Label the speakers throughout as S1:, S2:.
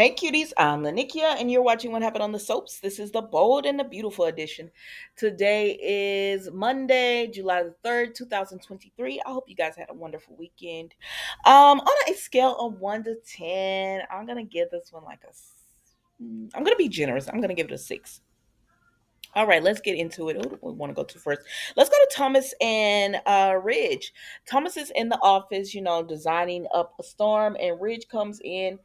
S1: Hey cuties, I'm Lanikia, and you're watching What Happened on the Soaps. This is the Bold and the Beautiful edition. Today is Monday, July the 3rd, 2023. I hope you guys had a wonderful weekend. On a scale of 1 to 10, I'm going to give this one like I'm going to be generous. I'm going to give it a 6. All right, let's get into it. Who do we want to go to first? Let's go to Thomas and Ridge. Thomas is in the office, designing up a storm, and Ridge comes in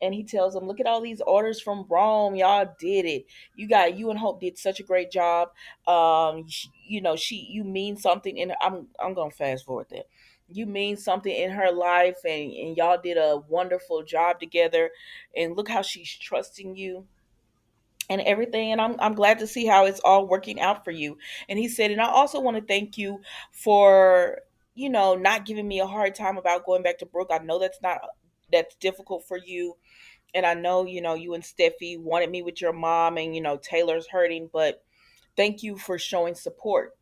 S1: and he tells him, "Look at all these orders from Rome. Y'all did it. You and Hope did such a great job. You mean something in I'm gonna fast forward that. You mean something in her life, and y'all did a wonderful job together. And look how she's trusting you." And everything, and I'm glad to see how it's all working out for you. And he said, and I also want to thank you for not giving me a hard time about going back to Brooke. I know that's difficult for you, and I know you and Steffi wanted me with your mom, and Taylor's hurting, but thank you for showing support.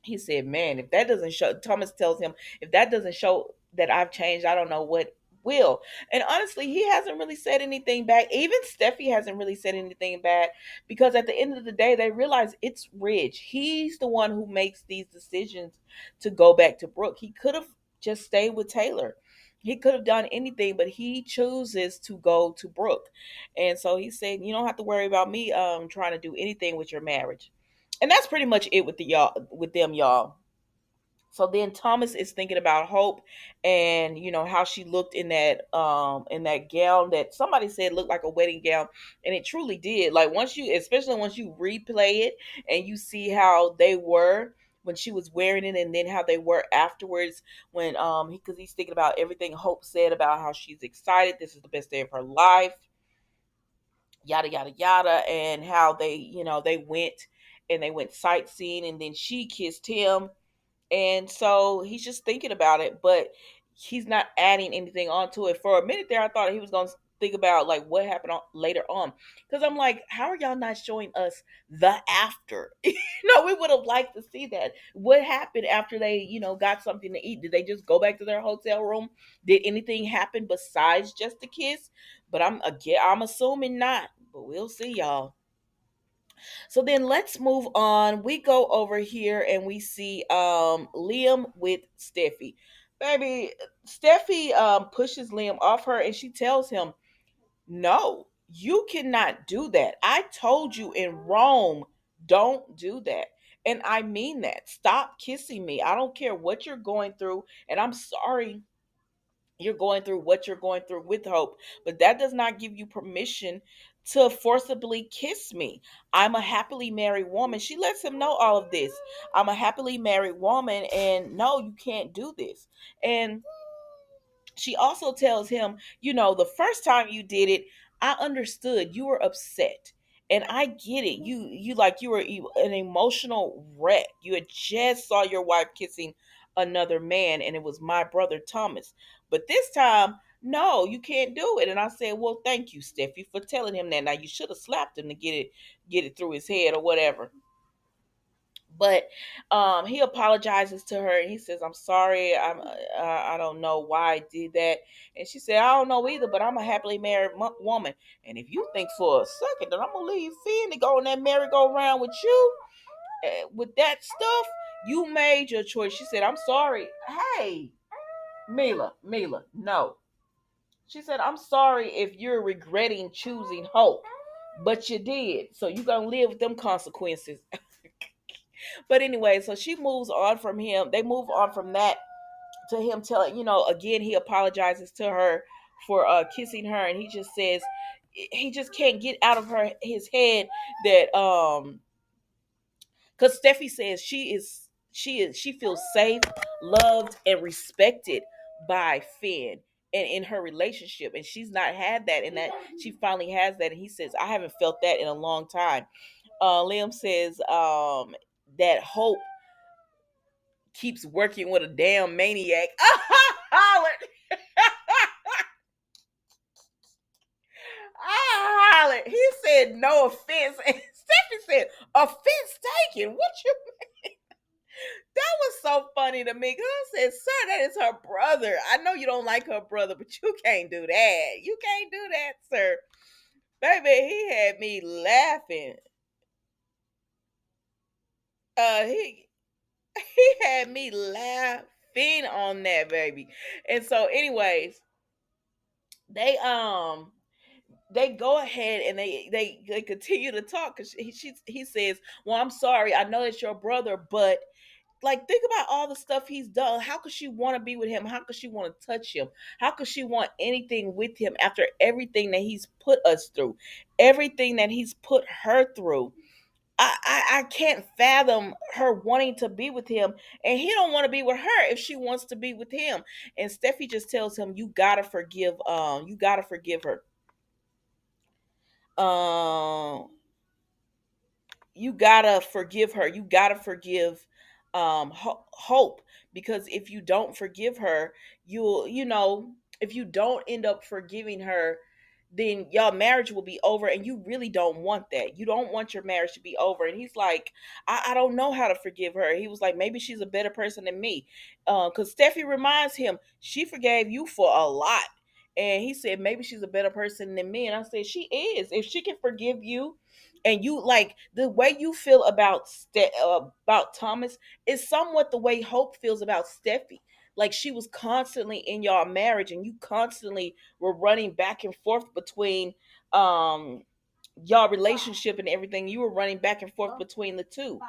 S1: He said, "Man, if that doesn't show," Thomas tells him, "if that doesn't show that I've changed, I don't know what will." And honestly, he hasn't really said anything back. Even Steffi hasn't really said anything bad, because at the end of the day, they realize it's Ridge. He's the one who makes these decisions to go back to Brooke. He could have just stayed with Taylor. He could have done anything, but he chooses to go to Brooke. And so he said, "You don't have to worry about me trying to do anything with your marriage." And that's pretty much it with them, y'all. So then Thomas is thinking about Hope, and how she looked in that gown that somebody said looked like a wedding gown, and it truly did. Like, especially once you replay it and you see how they were when she was wearing it, and then how they were afterwards, when because he's thinking about everything Hope said about how she's excited, this is the best day of her life, yada yada yada, and how they went sightseeing, and then she kissed him. And so he's just thinking about it, but he's not adding anything onto it. For a minute there, I thought he was going to think about like what happened later on, because I'm like, how are y'all not showing us the after? We would have liked to see that. What happened after they got something to eat? Did they just go back to their hotel room? Did anything happen besides just the kiss? But I'm assuming not, but we'll see, y'all. So then let's move on. We go over here and we see Liam with Steffi. Baby, Steffi pushes Liam off her, and she tells him, "No, you cannot do that. I told you in Rome, don't do that." And I mean that. Stop kissing me. I don't care what you're going through, and I'm sorry you're going through what you're going through with Hope, but that does not give you permission to forcibly kiss me. I'm a happily married woman. She lets him know all of this. I'm a happily married woman, and no, you can't do this. And she also tells him, the first time you did it, I understood you were upset. And I get it. You were an emotional wreck. You had just saw your wife kissing another man, and it was my brother Thomas. But this time, no, you can't do it. And I said, "Well, thank you, Steffi, for telling him that. Now you should have slapped him to get it through his head or whatever." But he apologizes to her, and he says, "I'm sorry. I don't know why I did that." And she said, "I don't know either, but I'm a happily married woman, and if you think for a second that I'm gonna leave Finn to go on that merry-go-round with you, with that stuff, you made your choice." She said, "I'm sorry." Hey, Mila, no. She said, "I'm sorry if you're regretting choosing Hope, but you did, so you're gonna live with them consequences." But anyway, so she moves on from him. They move on from that to him telling, again, he apologizes to her for kissing her, and he just says he just can't get out of his head that because Steffi says she feels safe, loved, and respected by Finn and in her relationship, and she's not had that, and that she finally has that. And he says, "I haven't felt that in a long time." Liam says that Hope keeps working with a damn maniac. Holland. Holland. He said, "No offense." And Stephanie said, "Offense taken. What you?" That was so funny to me. 'Cause I said, "Sir, that is her brother. I know you don't like her brother, but you can't do that. You can't do that, sir." Baby, he had me laughing. He he had me laughing on that, baby. And so, anyways, they they go ahead and they continue to talk because he says, "Well, I'm sorry. I know it's your brother, but like think about all the stuff he's done. How could she want to be with him? How could she want to touch him? How could she want anything with him after everything that he's put us through, everything that he's put her through?" I can't fathom her wanting to be with him, and he don't want to be with her if she wants to be with him. And Steffi just tells him, you gotta forgive her. um you gotta forgive her. You gotta forgive Hope, because if you don't forgive her, if you don't end up forgiving her, then y'all marriage will be over, and you really don't want that. You don't want your marriage to be over. And he's like, I don't know how to forgive her. He was like, maybe she's a better person than me. Because Steffi reminds him she forgave you for a lot. And he said, maybe she's a better person than me. And I said, she is. If she can forgive you, and you like the way you feel about about Thomas is somewhat the way Hope feels about Steffi. Like she was constantly in y'all marriage, and you constantly were running back and forth between um y'all relationship and everything. You were running back and forth between the two,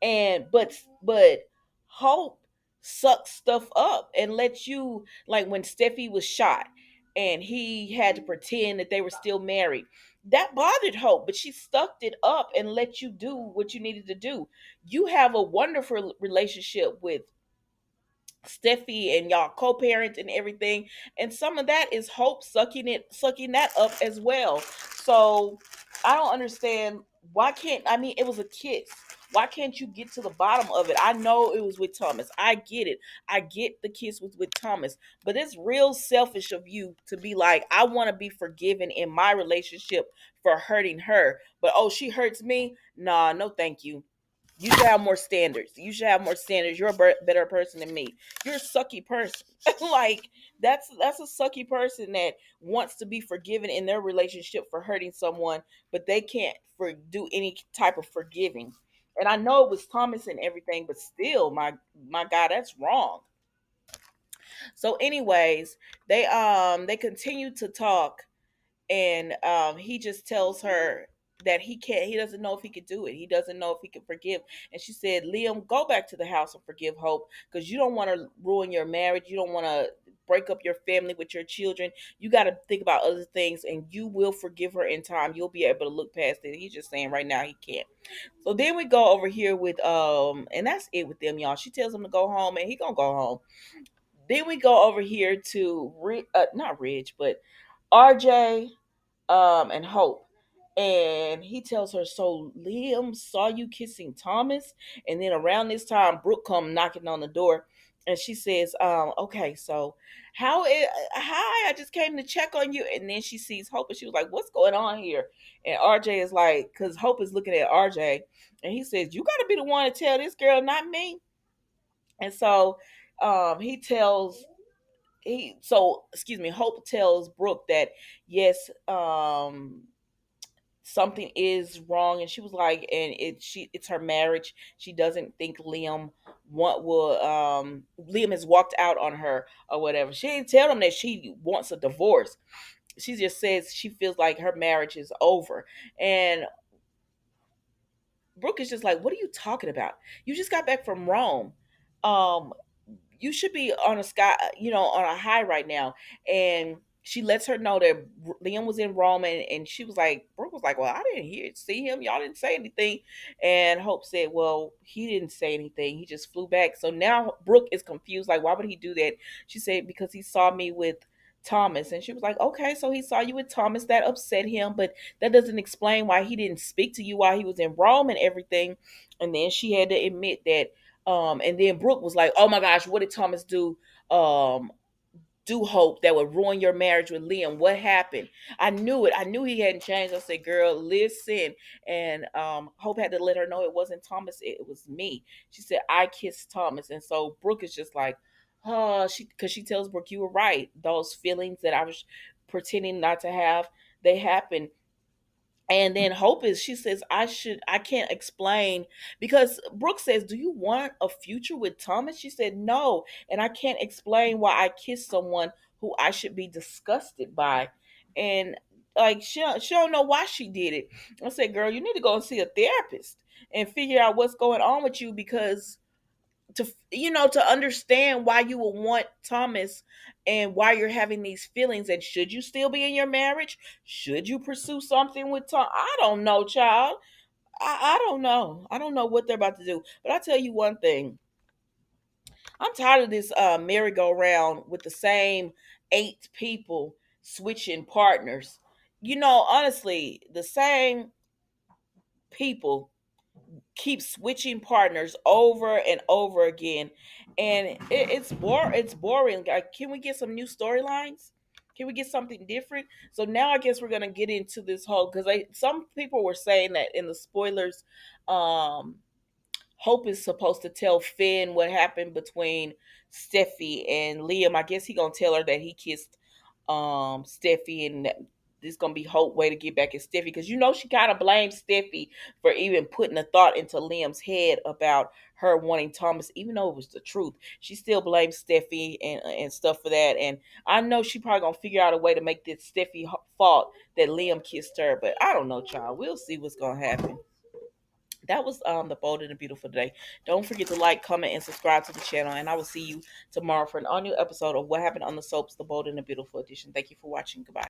S1: and but Hope sucks stuff up and lets you, like when Steffi was shot and he had to pretend that they were still married. That bothered Hope, but she sucked it up and let you do what you needed to do. You have a wonderful relationship with Steffi, and y'all co-parent and everything. And some of that is Hope sucking that up as well. So I don't understand, why can't, I mean, it was a kiss. Why can't you get to the bottom of it? I know it was with Thomas. I get it. I get the kiss was with Thomas. But it's real selfish of you to be like, I want to be forgiven in my relationship for hurting her. But oh, she hurts me? Nah, no thank you. You should have more standards. You should have more standards. You're a better person than me. You're a sucky person. Like that's a sucky person that wants to be forgiven in their relationship for hurting someone, but they can't do any type of forgiving. And I know it was Thomas and everything, but still, my God, that's wrong. So, anyways, they continue to talk, and he just tells her that he doesn't know if he could do it. He doesn't know if he can forgive. And she said, Liam, go back to the house and forgive Hope, because you don't want to ruin your marriage. You don't want to break up your family with your children. You got to think about other things, and you will forgive her in time. You'll be able to look past it. He's just saying right now he can't. So then we go over here with and that's it with them, y'all. She tells him to go home, and he gonna go home. Then we go over here to not Ridge, but RJ and Hope. And he tells her, so Liam saw you kissing Thomas. And then around this time, Brooke come knocking on the door, and she says, okay, so hi, I just came to check on you. And then she sees Hope, and she was like, what's going on here? And RJ is like, because Hope is looking at RJ, and he says, you gotta be the one to tell this girl, not me. And so he tells he so excuse me Hope tells Brooke that yes, something is wrong. And she was like, and it's her marriage. She doesn't think Liam has walked out on her or whatever. She didn't tell them that she wants a divorce. She just says she feels like her marriage is over. And Brooke is just like, what are you talking about? You just got back from Rome. um you should be on a sky, on a high right now. And she lets her know that Liam was in Rome, and she was like, Brooke was like, well, I didn't see him. Y'all didn't say anything. And Hope said, well, he didn't say anything. He just flew back. So now Brooke is confused. Like, why would he do that? She said, because he saw me with Thomas. And she was like, okay, so he saw you with Thomas. That upset him, but that doesn't explain why he didn't speak to you while he was in Rome and everything. And then she had to admit that and then Brooke was like, "Oh my gosh, what did Thomas do do Hope, that would ruin your marriage with Liam? What happened? I knew it. I knew he hadn't changed. I said, girl, listen. And Hope had to let her know it wasn't Thomas, it was me. She said, I kissed Thomas. And so Brooke is just like, oh, because she tells Brooke, you were right. Those feelings that I was pretending not to have, they happened. And then Hope is, she says, I can't explain, because Brooke says, do you want a future with Thomas? She said, no. And I can't explain why I kissed someone who I should be disgusted by. And like, she don't know why she did it. I said, girl, you need to go and see a therapist and figure out what's going on with you, because to understand why you would want Thomas and why you're having these feelings, and should you still be in your marriage? Should you pursue something with Tom? I don't know, child. I don't know. I don't know what they're about to do. But I tell you one thing. I'm tired of this merry-go-round with the same 8 people switching partners. Honestly, the same people keep switching partners over and over again, and it's boring. Like, can we get some new storylines? Can we get something different? So now I guess we're gonna get into this whole, because some people were saying that in the spoilers, um Hope is supposed to tell Finn what happened between Steffi and Liam. I guess he gonna tell her that he kissed Steffi, and that this gonna be Hope way to get back at Steffi, because she kind of blames Steffi for even putting a thought into Liam's head about her wanting Thomas, even though it was the truth. She still blames Steffi and stuff for that. And I know she probably gonna figure out a way to make this Steffi fault that Liam kissed her. But I don't know, child. We'll see what's gonna happen. That was the Bold and the Beautiful today. Don't forget to like, comment, and subscribe to the channel. And I will see you tomorrow for an all new episode of What Happened on the Soaps, the Bold and the Beautiful edition. Thank you for watching. Goodbye.